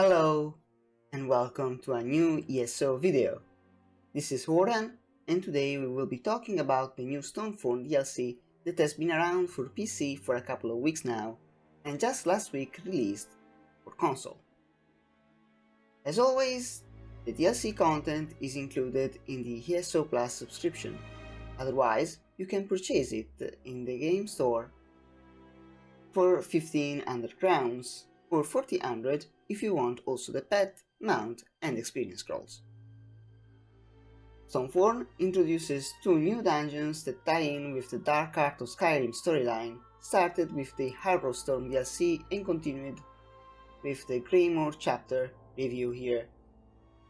Hello and welcome to a new ESO video. This is Horan and today we will be talking about the new Stonethorn DLC that has been around for PC for a couple of weeks now and just last week released for console. As always, the DLC content is included in the ESO Plus subscription, otherwise you can purchase it in the game store for 1500 crowns or 4000 if you want also the pet, mount and experience scrolls. Stonethorn introduces two new dungeons that tie in with the Dark Heart of Skyrim storyline, started with the Harbor Storm DLC and continued with the Greymoor chapter review here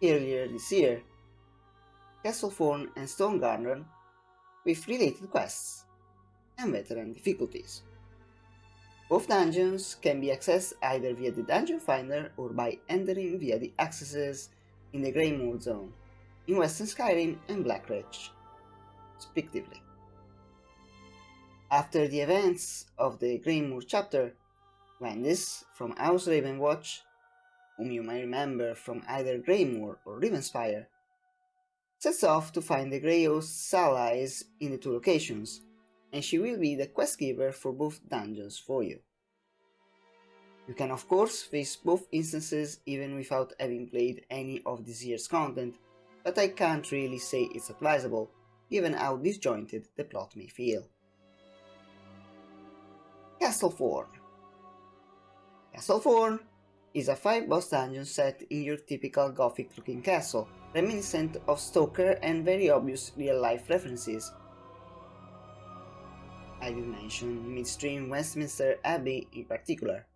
earlier this year, Castlethorn and Stonegarden with related quests and veteran difficulties. Both dungeons can be accessed either via the Dungeon Finder or by entering via the accesses in the Greymoor zone, in Western Skyrim and Blackreach, respectively. After the events of the Greymoor chapter, Wendis from House Ravenwatch, whom you may remember from either Greymoor or Rivenspire, sets off to find the Grey Host's allies in the two locations, and she will be the quest giver for both dungeons for you. You can of course face both instances even without having played any of this year's content, but I can't really say it's advisable, given how disjointed the plot may feel. Castlethorn. Castlethorn is a 5-boss dungeon set in your typical gothic looking castle, reminiscent of Stoker and very obvious real-life references. I will mention midstream Westminster Abbey in particular.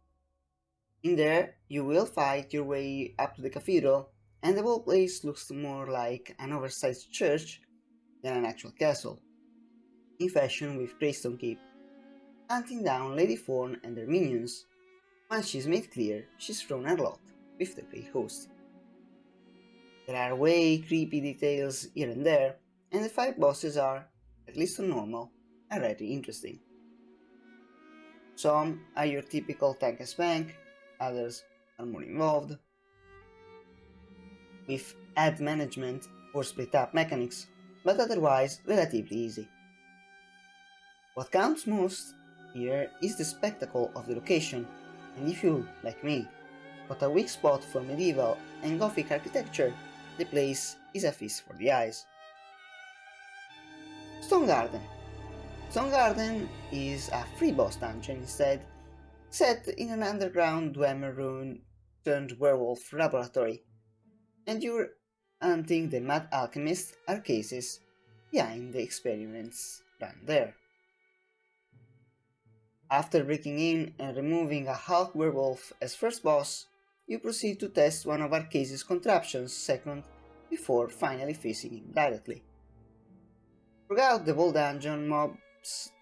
In there, you will fight your way up to the cathedral, and the whole place looks more like an oversized church than an actual castle, in fashion with Greystone Keep, hunting down Lady Thorn and her minions. Once she's made clear, she's thrown her lot with the Grey Host. There are way creepy details here and there, and the 5 bosses are, at least on normal, already interesting. Some are your typical tank and spank, others are more involved, with ad management or split up mechanics, but otherwise relatively easy. What counts most here is the spectacle of the location, and if you, like me, got a weak spot for medieval and gothic architecture, the place is a feast for the eyes. Stonegarden. Stonegarden is a 3-boss dungeon instead, set in an underground Dwemer ruin turned werewolf laboratory, and you're hunting the mad alchemist Arcasis behind the experiments run there. After breaking in and removing a half werewolf as first boss, you proceed to test one of Arcasis' contraptions second before finally facing him directly. Throughout the whole dungeon, mobs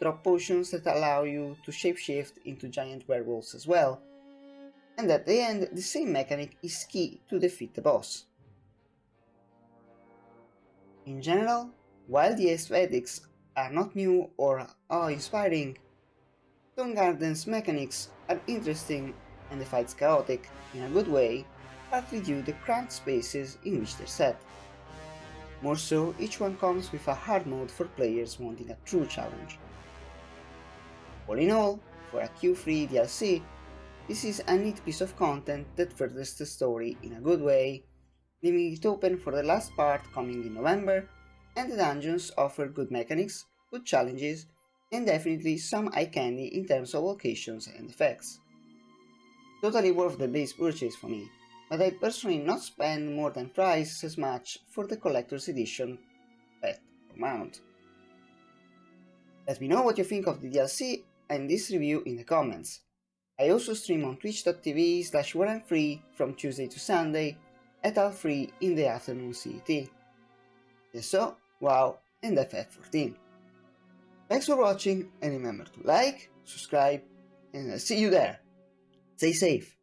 drop potions that allow you to shapeshift into giant werewolves as well, and at the end the same mechanic is key to defeat the boss. In general, while the aesthetics are not new or awe-inspiring, Stonegarden's mechanics are interesting and the fights chaotic in a good way, partly due to the cramped spaces in which they're set. More so, each one comes with a hard mode for players wanting a true challenge. All in all, for a Q3 DLC, this is a neat piece of content that furthers the story in a good way, leaving it open for the last part coming in November, and the dungeons offer good mechanics, good challenges, and definitely some eye candy in terms of locations and effects. Totally worth the base purchase for me, but I'd personally not spend more than twice as much for the collector's edition pet or mount. Let me know what you think of the DLC and this review in the comments. I also stream on twitch.tv/warandfree from Tuesday to Sunday at half 3 in the afternoon CET. ESO, WoW and FF14. Thanks for watching and remember to like, subscribe, and I'll see you there. Stay safe.